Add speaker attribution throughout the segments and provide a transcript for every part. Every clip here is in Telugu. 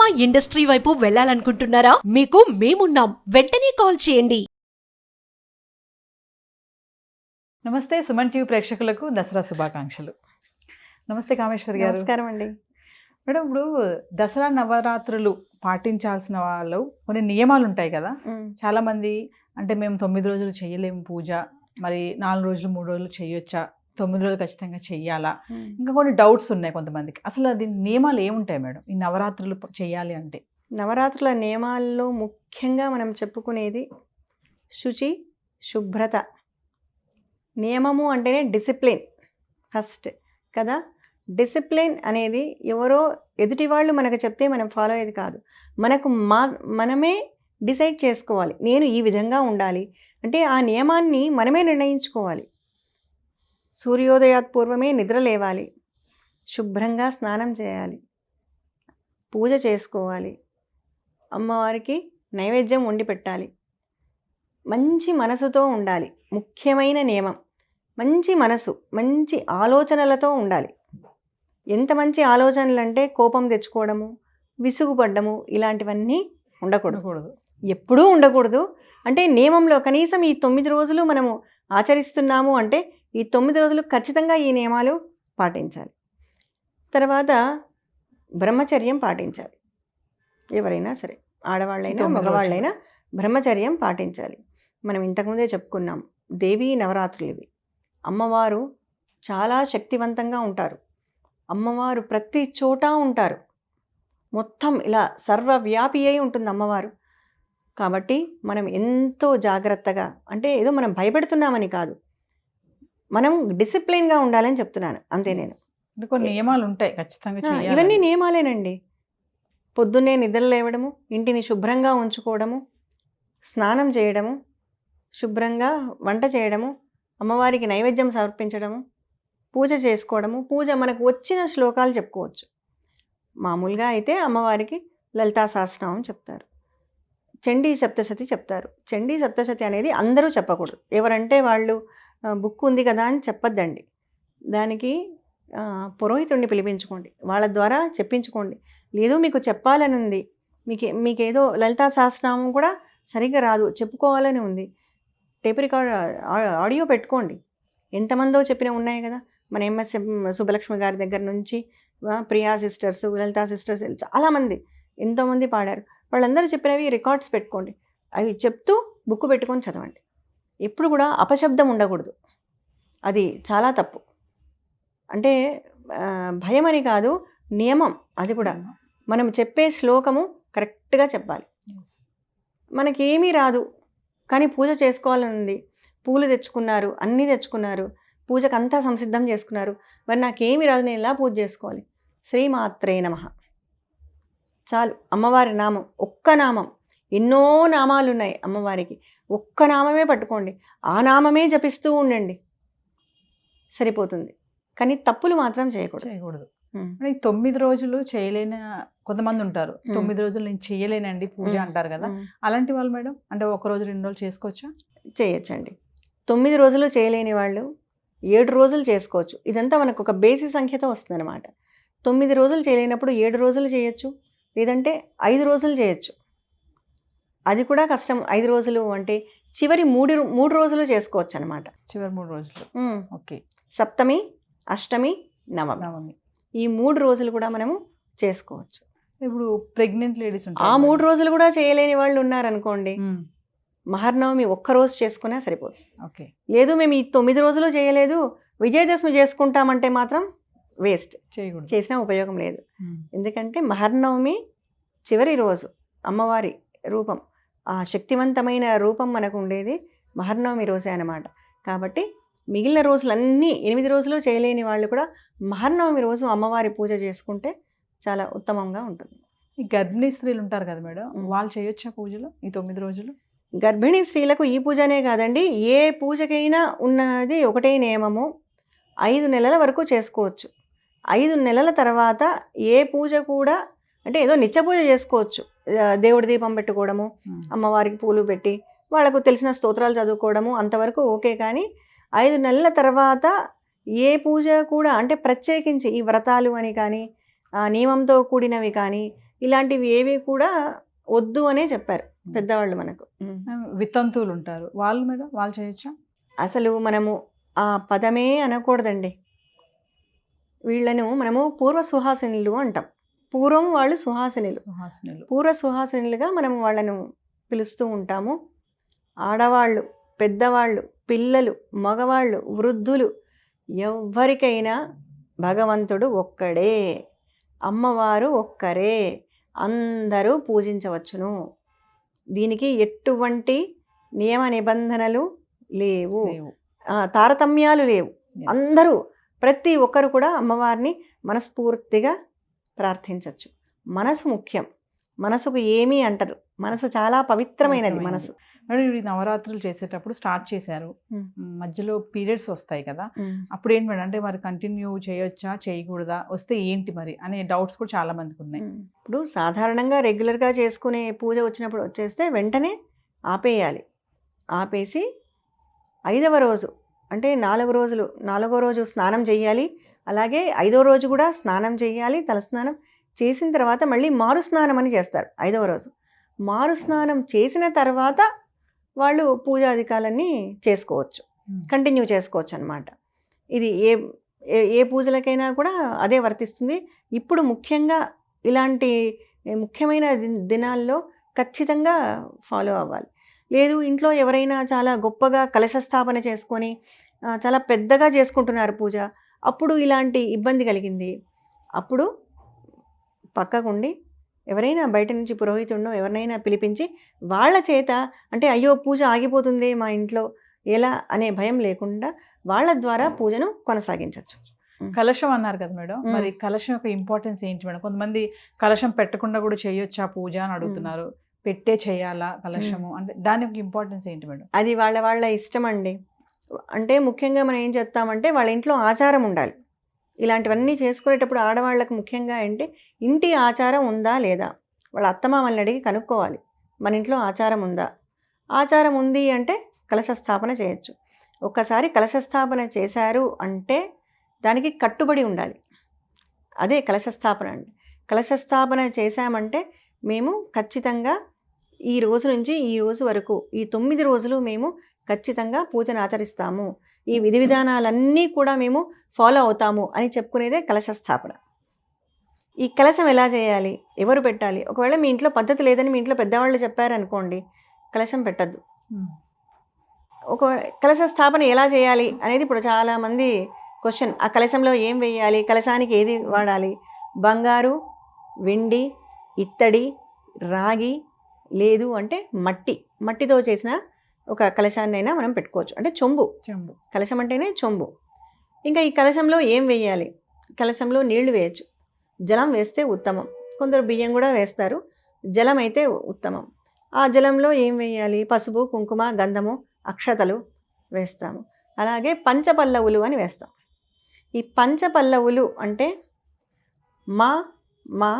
Speaker 1: సినిమా ఇండస్ట్రీ వైపు వెళ్ళాలనుకుంటున్నారా? మీకు మేమున్నాం. వెంటనే కాల్ చేయండి.
Speaker 2: నమస్తే సుమన్ టీవీ ప్రేక్షకులకు దసరా శుభాకాంక్షలు. నమస్తే కామేశ్వరి గారు.
Speaker 3: నమస్కారం అండి.
Speaker 2: మేడం, ఇప్పుడు దసరా నవరాత్రులు పాటించాల్సిన వాళ్ళు కొన్ని నియమాలు ఉంటాయి కదా. చాలామంది అంటే మేము 9 రోజులు చేయలేము పూజ, మరి 4 రోజులు 3 రోజులు చేయొచ్చా, 9 రోజులు ఖచ్చితంగా చెయ్యాలా, ఇంకా కొన్ని డౌట్స్ ఉన్నాయి కొంతమందికి. అసలు అది నియమాలు ఏముంటాయి మేడం ఈ నవరాత్రులు చేయాలి అంటే?
Speaker 3: నవరాత్రుల నియమాల్లో ముఖ్యంగా మనం చెప్పుకునేది శుచి, శుభ్రత. నియమము అంటేనే డిసిప్లిన్ ఫస్ట్ కదా. డిసిప్లిన్ అనేది ఎవరో ఎదుటి వాళ్ళు మనకు చెప్తే మనం ఫాలో అయ్యేది కాదు. మనమే డిసైడ్ చేసుకోవాలి. నేను ఈ విధంగా ఉండాలి అంటే ఆ నియమాన్ని మనమే నిర్ణయించుకోవాలి. సూర్యోదయాత్ పూర్వమే నిద్ర లేవాలి, శుభ్రంగా స్నానం చేయాలి, పూజ చేసుకోవాలి, అమ్మవారికి నైవేద్యం వండి పెట్టాలి, మంచి మనసుతో ఉండాలి. ముఖ్యమైన నియమం మంచి మనసు, మంచి ఆలోచనలతో ఉండాలి. ఎంత మంచి ఆలోచనలు అంటే కోపం తెచ్చుకోవడము, విసుగుపడ్డము, ఇలాంటివన్నీ ఉండకూడదు, ఎప్పుడూ ఉండకూడదు. అంటే నియమంలో కనీసం ఈ 9 రోజులు మనము ఆచరిస్తున్నాము అంటే ఈ 9 రోజులు ఖచ్చితంగా ఈ నియమాలు పాటించాలి. తర్వాత బ్రహ్మచర్యం పాటించాలి. ఎవరైనా సరే, ఆడవాళ్ళైనా మగవాళ్ళైనా బ్రహ్మచర్యం పాటించాలి. మనం ఇంతకుముందే చెప్పుకున్నాం, దేవీ నవరాత్రులు ఇవి. అమ్మవారు చాలా శక్తివంతంగా ఉంటారు. అమ్మవారు ప్రతి చోట ఉంటారు. మొత్తం ఇలా సర్వవ్యాపి అయి ఉంటుంది అమ్మవారు. కాబట్టి మనం ఎంతో జాగ్రత్తగా, అంటే ఏదో మనం భయపెడుతున్నామని కాదు, మనం డిసిప్లిన్గా ఉండాలని చెప్తున్నాను అంతే. నేను
Speaker 2: కొన్ని నియమాలు ఉంటాయి ఖచ్చితంగా,
Speaker 3: ఇవన్నీ నియమాలేనండి. పొద్దున్నే నిద్ర లేవడము, ఇంటిని శుభ్రంగా ఉంచుకోవడము, స్నానం చేయడము, శుభ్రంగా వంట చేయడము, అమ్మవారికి నైవేద్యం సమర్పించడము, పూజ చేసుకోవడము. పూజ మనకు వచ్చిన శ్లోకాలు చెప్పుకోవచ్చు. మామూలుగా అయితే అమ్మవారికి లలితా సహస్రనామం చెప్తారు, చండీ సప్తశతి చెప్తారు. చండీ సప్తశతి అనేది అందరూ చెప్పకూడదు. ఎవరంటే వాళ్ళు బుక్ ఉంది కదా అని చెప్పొద్దండి. దానికి పురోహితుడిని పిలిపించుకోండి, వాళ్ళ ద్వారా చెప్పించుకోండి. లేదు మీకు చెప్పాలని ఉంది, మీకేదో లలితా సహస్రనామం కూడా సరిగ్గా రాదు, చెప్పుకోవాలని ఉంది, టేప్ రికార్డ్ ఆడియో పెట్టుకోండి. ఎంతమందో చెప్పిన ఉన్నాయి కదా. మన ఎంఎస్ సుబ్బలక్ష్మి గారి దగ్గర నుంచి ప్రియా సిస్టర్స్, లలితా సిస్టర్స్, చాలామంది ఎంతోమంది పాడారు. వాళ్ళందరూ చెప్పినవి రికార్డ్స్ పెట్టుకోండి. అవి చెప్తూ బుక్ పెట్టుకొని చదవండి. ఎప్పుడు కూడా అపశబ్దం ఉండకూడదు, అది చాలా తప్పు. అంటే భయం అని కాదు, నియమం. అది కూడా మనం చెప్పే శ్లోకము కరెక్ట్గా చెప్పాలి. మనకేమీ రాదు కానీ పూజ చేసుకోవాలని ఉంది, పూలు తెచ్చుకున్నారు, అన్నీ తెచ్చుకున్నారు, పూజకు అంతా సంసిద్ధం చేసుకున్నారు, మరి నాకేమీ రాదు, నేను ఎలా పూజ చేసుకోవాలి? శ్రీమాత్రే నమః చాలు. అమ్మవారి నామం, ఒక్క నామం. ఎన్నో నామాలు ఉన్నాయి అమ్మవారికి, ఒక్క నామమే పట్టుకోండి, ఆ నామమే జపిస్తూ ఉండండి, సరిపోతుంది. కానీ తప్పులు మాత్రం చేయకూడదు.
Speaker 2: 9 రోజులు చేయలేని కొంతమంది ఉంటారు. 9 రోజులు నేను చేయలేనండి పూజ అంటారు కదా. అలాంటి వాళ్ళు మేడం అంటే 1 రోజు 2 రోజులు చేసుకోవచ్చా?
Speaker 3: చేయొచ్చండి. 9 రోజులు చేయలేని వాళ్ళు 7 రోజులు చేసుకోవచ్చు. ఇదంతా మనకు ఒక బేసి సంఖ్యతో వస్తుంది అనమాట. 9 రోజులు చేయలేనప్పుడు 7 రోజులు చేయొచ్చు, లేదంటే 5 రోజులు చేయొచ్చు. అది కూడా కష్టం. 5 రోజులు అంటే చివరి 3 రోజులు చేసుకోవచ్చు అనమాట.
Speaker 2: చివరి 3 రోజులు. ఓకే.
Speaker 3: సప్తమి, అష్టమి, నవమి, ఈ 3 రోజులు కూడా మనము చేసుకోవచ్చు.
Speaker 2: ఇప్పుడు ప్రెగ్నెంట్ లేడీస్ ఉంటారు,
Speaker 3: ఆ 3 రోజులు కూడా చేయలేని వాళ్ళు ఉన్నారనుకోండి, మహర్నవమి ఒక్కరోజు చేసుకున్నా సరిపోతుంది.
Speaker 2: ఓకే.
Speaker 3: లేదు మేము ఈ 9 రోజులు చేయలేదు, విజయదశమి చేసుకుంటామంటే మాత్రం వేస్ట్, చేసినా ఉపయోగం లేదు. ఎందుకంటే మహర్నవమి చివరి రోజు, అమ్మవారి రూపం, ఆ శక్తివంతమైన రూపం మనకు ఉండేది మహర్నవమి రోజే అన్నమాట. కాబట్టి మిగిలిన రోజులన్నీ 8 రోజులు చేయలేని వాళ్ళు కూడా మహర్నవమి రోజు అమ్మవారి పూజ చేసుకుంటే చాలా ఉత్తమంగా ఉంటుంది.
Speaker 2: ఈ గర్భిణీ స్త్రీలు ఉంటారు కదా మేడం, వాళ్ళు చేయొచ్చా పూజలు ఈ 9 రోజులు?
Speaker 3: గర్భిణీ స్త్రీలకు ఈ పూజనే కాదండి, ఏ పూజకైనా ఉన్నది ఒకటే నియమము. 5 నెలల వరకు చేసుకోవచ్చు. 5 నెలల తర్వాత ఏ పూజ కూడా, అంటే ఏదో నిత్య పూజ చేసుకోవచ్చు, దేవుడి దీపం పెట్టుకోవడము, అమ్మవారికి పూలు పెట్టి వాళ్ళకు తెలిసిన స్తోత్రాలు చదువుకోవడము, అంతవరకు ఓకే. కానీ 5 నెలల తర్వాత ఏ పూజ కూడా, అంటే ప్రత్యేకించి ఈ వ్రతాలు అని కానీ నియమంతో కూడినవి కానీ ఇలాంటివి ఏవి కూడా వద్దు అనే చెప్పారు పెద్దవాళ్ళు మనకు.
Speaker 2: వితంతువులు ఉంటారు వాళ్ళు మేడం, వాళ్ళు చేయొచ్చా?
Speaker 3: అసలు మనము ఆ పదమే అనకూడదండి. వీళ్ళను మనము పూర్వ సుహాసినులు అంటాం. పూర్వం వాళ్ళు సుహాసినులు,
Speaker 2: సుహాసినులు.
Speaker 3: పూర్వ సుహాసినులుగా మనం వాళ్ళను పిలుస్తూ ఉంటాము. ఆడవాళ్ళు, పెద్దవాళ్ళు, పిల్లలు, మగవాళ్ళు, వృద్ధులు, ఎవ్వరికైనా భగవంతుడు ఒక్కడే, అమ్మవారు ఒక్కరే, అందరూ పూజించవచ్చును. దీనికి ఎటువంటి నియమ నిబంధనలు లేవు,
Speaker 2: లేవు.
Speaker 3: తారతమ్యాలు లేవు.
Speaker 2: Yes.
Speaker 3: అందరూ ప్రతి ఒక్కరు కూడా అమ్మవారిని మనస్ఫూర్తిగా ప్రార్థించవచ్చు. మనసు ముఖ్యం. మనసుకు ఏమీ అంటరు. మనసు చాలా పవిత్రమైనది మనసు.
Speaker 2: మేడం ఈ నవరాత్రులు చేసేటప్పుడు స్టార్ట్ చేశారు, మధ్యలో పీరియడ్స్ వస్తాయి కదా, అప్పుడు ఏంటి మేడం అంటే మరి కంటిన్యూ చేయొచ్చా చేయకూడదా, వస్తే ఏంటి మరి అనే డౌట్స్ కూడా చాలా మందికి ఉన్నాయి.
Speaker 3: ఇప్పుడు సాధారణంగా రెగ్యులర్గా చేసుకునే పూజ వచ్చినప్పుడు వచ్చేస్తే వెంటనే ఆపేయాలి. ఆపేసి 5వ రోజు అంటే 4 రోజు స్నానం చేయాలి. అలాగే 5వ రోజు కూడా స్నానం చేయాలి. తలస్నానం చేసిన తర్వాత మళ్ళీ మారు స్నానం అని చేస్తారు 5వ రోజు. మారు స్నానం చేసిన తర్వాత వాళ్ళు పూజాధికాలన్నీ చేసుకోవచ్చు, కంటిన్యూ చేసుకోవచ్చు అన్నమాట. ఇది ఏ పూజలకైనా కూడా అదే వర్తిస్తుంది. ఇప్పుడు ముఖ్యంగా ఇలాంటి ముఖ్యమైన దినాల్లో ఖచ్చితంగా ఫాలో అవ్వాలి. లేదు ఇంట్లో ఎవరైనా చాలా గొప్పగా కలశ స్థాపన చేసుకొని చాలా పెద్దగా చేసుకుంటున్నారు పూజ, అప్పుడు ఇలాంటి ఇబ్బంది కలిగింది, అప్పుడు పక్కకుండి ఎవరైనా బయట నుంచి పురోహితుడినో ఎవరినైనా పిలిపించి వాళ్ళ చేత, అంటే అయ్యో పూజ ఆగిపోతుంది మా ఇంట్లో ఎలా అనే భయం లేకుండా వాళ్ళ ద్వారా పూజను కొనసాగించవచ్చు.
Speaker 2: కలశం అన్నారు కదా మేడం, మరి కలశం యొక్క ఇంపార్టెన్స్ ఏంటి మేడం? కొంతమంది కలశం పెట్టకుండా కూడా చేయొచ్చా పూజ అని అడుగుతున్నారు, పెట్టే చేయాలా కలశము అంటే దాని యొక్క ఇంపార్టెన్స్ ఏంటి మేడం?
Speaker 3: అది వాళ్ళ ఇష్టం అండి. అంటే ముఖ్యంగా మనం ఏం చేస్తామంటే వాళ్ళ ఇంట్లో ఆచారం ఉండాలి. ఇలాంటివన్నీ చేసుకునేటప్పుడు ఆడవాళ్ళకు ముఖ్యంగా అంటే ఇంటి ఆచారం ఉందా లేదా, వాళ్ళ అత్తమామల్ని అడిగి కనుక్కోవాలి మన ఇంట్లో ఆచారం ఉందా. ఆచారం ఉంది అంటే కలశ స్థాపన చేయొచ్చు. ఒక్కసారి కలశ స్థాపన చేశారు అంటే దానికి కట్టుబడి ఉండాలి. అదే కలశ స్థాపన అండి. కలశ స్థాపన చేశామంటే మేము ఖచ్చితంగా ఈ రోజు నుంచి ఈ రోజు వరకు ఈ 9 రోజులు మేము ఖచ్చితంగా పూజను ఆచరిస్తాము, ఈ విధి విధానాలన్నీ కూడా మేము ఫాలో అవుతాము అని చెప్పుకునేదే కలశ స్థాపన. ఈ కలశం ఎలా చేయాలి, ఎవరు పెట్టాలి? ఒకవేళ మీ ఇంట్లో పద్ధతి లేదని మీ ఇంట్లో పెద్దవాళ్ళు చెప్పారనుకోండి, కలశం పెట్టద్దు. ఒక కలశ స్థాపన ఎలా చేయాలి అనేది ఇప్పుడు చాలామంది క్వశ్చన్. ఆ కలశంలో ఏం వేయాలి, కలశానికి ఏది వాడాలి? బంగారు, వెండి, ఇత్తడి, రాగి, లేదు అంటే మట్టితో చేసిన ఒక కలశాన్నైనా మనం పెట్టుకోవచ్చు. అంటే చెంబు, కలశం అంటేనే చెంబు. ఇంకా ఈ కలశంలో ఏం వేయాలి? కలశంలో నీళ్లు వేయచ్చు, జలం వేస్తే ఉత్తమం. కొందరు బియ్యం కూడా వేస్తారు, జలం అయితే ఉత్తమం. ఆ జలంలో ఏం వేయాలి? పసుపు, కుంకుమ, గంధము, అక్షతలు వేస్తాము. అలాగే పంచపల్లవులు అని వేస్తాం. ఈ పంచపల్లవులు అంటే మా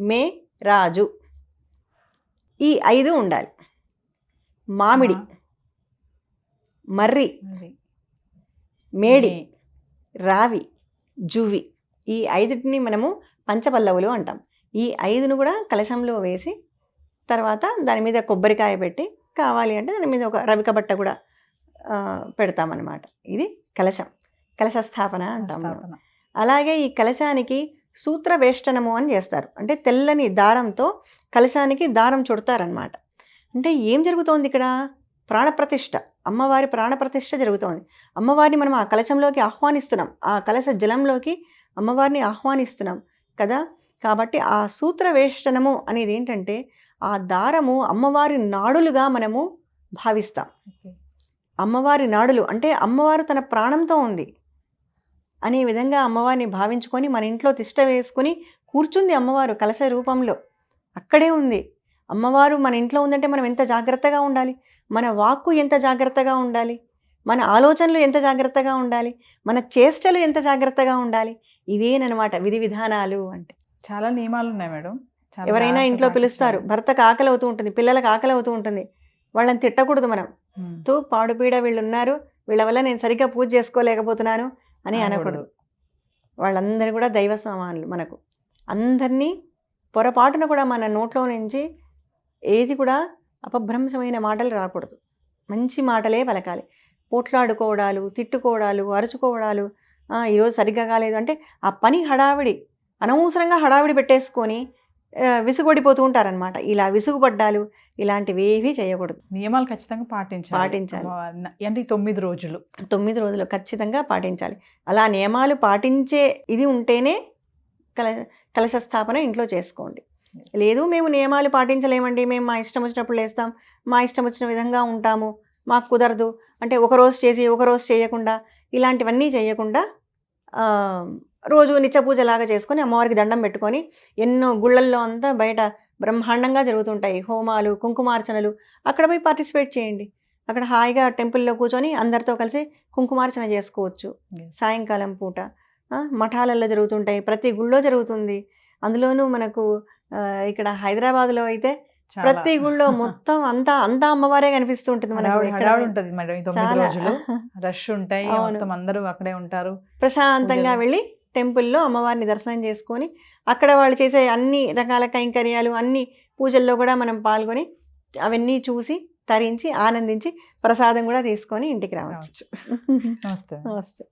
Speaker 3: మే రాజు, ఈ 5 ఉండాలి. మామిడి, మర్రి, మేడి, రావి, జువి, ఈ 5టిని మనము పంచపల్లవులు అంటాం. ఈ 5ను కూడా కలశంలో వేసి తర్వాత దాని మీద కొబ్బరికాయ పెట్టి, కావాలి అంటే దాని మీద ఒక రవిక బట్ట కూడా పెడతామన్నమాట. ఇది కలశం, కలశ స్థాపన అంటాం. అలాగే ఈ కలశానికి సూత్రవేష్టనము అని చేస్తారు. అంటే తెల్లని దారంతో కలశానికి దారం చుడతారనమాట. అంటే ఏం జరుగుతోంది ఇక్కడ? ప్రాణప్రతిష్ఠ, అమ్మవారి ప్రాణప్రతిష్ఠ జరుగుతోంది. అమ్మవారిని మనం ఆ కలశంలోకి ఆహ్వానిస్తున్నాం, ఆ కలశ జలంలోకి అమ్మవారిని ఆహ్వానిస్తున్నాం కదా. కాబట్టి ఆ సూత్రవేష్టనము అనేది ఏంటంటే ఆ దారము అమ్మవారి నాడులుగా మనము భావిస్తాం. అమ్మవారి నాడులు అంటే అమ్మవారు తన ప్రాణంతో ఉంది అనే విధంగా అమ్మవారిని భావించుకొని మన ఇంట్లో తిష్ట వేసుకొని కూర్చుంది అమ్మవారు కలశ రూపంలో, అక్కడే ఉంది అమ్మవారు. మన ఇంట్లో ఉందంటే మనం ఎంత జాగ్రత్తగా ఉండాలి, మన వాక్కు ఎంత జాగ్రత్తగా ఉండాలి, మన ఆలోచనలు ఎంత జాగ్రత్తగా ఉండాలి, మన చేష్టలు ఎంత జాగ్రత్తగా ఉండాలి. ఇవేనమాట విధి విధానాలు అంటే.
Speaker 2: చాలా నియమాలు ఉన్నాయి మేడం.
Speaker 3: ఎవరైనా ఇంట్లో పిలుస్తారు, భర్తకు ఆకలి అవుతూ ఉంటుంది, పిల్లలకు ఆకలి అవుతూ ఉంటుంది, వాళ్ళని తిట్టకూడదు మనం. పాడుపీడ వీళ్ళు ఉన్నారు, వీళ్ళ వల్ల నేను సరిగ్గా పూజ చేసుకోలేకపోతున్నాను అని అనకూడదు. వాళ్ళందరూ కూడా దైవ సమానులు మనకు. అందరినీ పొరపాటున కూడా మన నోట్లో నుంచి ఏది కూడా అపభ్రంశమైన మాటలు రాకూడదు. మంచి మాటలే పలకాలి. పోట్లాడుకోవడాలు, తిట్టుకోవడాలు, అరుచుకోవడాలు, ఈరోజు సరిగ్గా కాలేదు అంటే ఆ పని హడావిడి, అనవసరంగా హడావిడి పెట్టేసుకొని విసుగొడిపోతూ ఉంటారనమాట. ఇలా విసుగుపడ్డాలు ఇలాంటివి ఏవీ చేయకూడదు.
Speaker 2: నియమాలు ఖచ్చితంగా పాటించాలి. అంటే 9 రోజులు
Speaker 3: 9 రోజులు ఖచ్చితంగా పాటించాలి. అలా నియమాలు పాటించే ఇది ఉంటేనే కలశ స్థాపన ఇంట్లో చేసుకోండి. లేదు మేము నియమాలు పాటించలేమండి, మేము మా ఇష్టం వచ్చినప్పుడు లేస్తాం, మా ఇష్టం వచ్చిన విధంగా ఉంటాము, మాకు కుదరదు అంటే ఒకరోజు చేసి ఒకరోజు చేయకుండా, ఇలాంటివన్నీ చేయకుండా రోజు నిత్య పూజలాగా చేసుకొని అమ్మవారికి దండం పెట్టుకొని, ఎన్నో గుళ్ళల్లో అంతా బయట బ్రహ్మాండంగా జరుగుతుంటాయి హోమాలు, కుంకుమార్చనలు, అక్కడ పోయి పార్టిసిపేట్ చేయండి. అక్కడ హాయిగా టెంపుల్లో కూర్చొని అందరితో కలిసి కుంకుమార్చన చేసుకోవచ్చు. సాయంకాలం పూట మఠాలలో జరుగుతుంటాయి, ప్రతి గుళ్ళో జరుగుతుంది. అందులోనూ మనకు ఇక్కడ హైదరాబాద్లో అయితే ప్రతి గుళ్ళో మొత్తం అంతా అమ్మవారే కనిపిస్తూ ఉంటుంది.
Speaker 2: రష్ ఉంటాయి, అందరూ అక్కడే ఉంటారు.
Speaker 3: ప్రశాంతంగా వెళ్ళి టెంపుల్లో అమ్మవారిని దర్శనం చేసుకొని అక్కడ వాళ్ళు చేసే అన్ని రకాల కైంకర్యాలు, అన్ని పూజల్లో కూడా మనం పాల్గొని అవన్నీ చూసి తరించి ఆనందించి ప్రసాదం కూడా తీసుకొని ఇంటికి రావచ్చు.
Speaker 2: నమస్తే.
Speaker 3: నమస్తే.